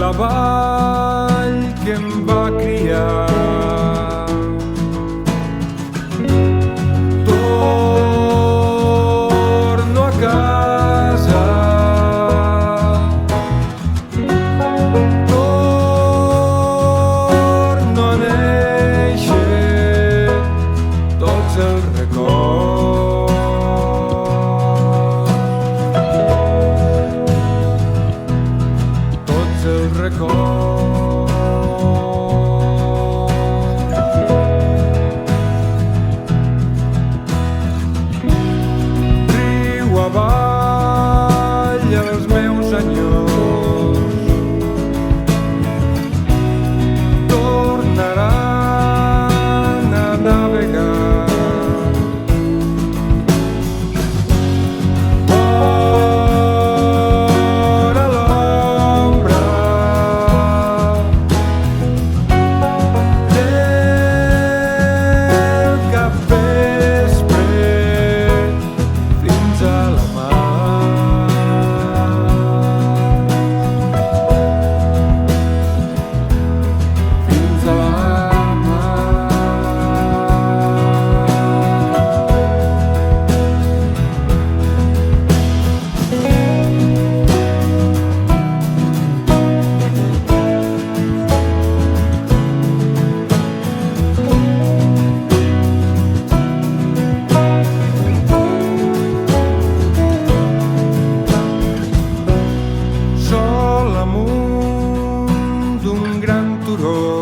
la vall que em va criar. Torno a casa, torno a néixer, tots els records, tots els records. Riu avall els meus senyors tornaran a navegar. Vora l'ombra del capvespre fins a la mar. Fins a la mar. Sol amunt d'un gran turó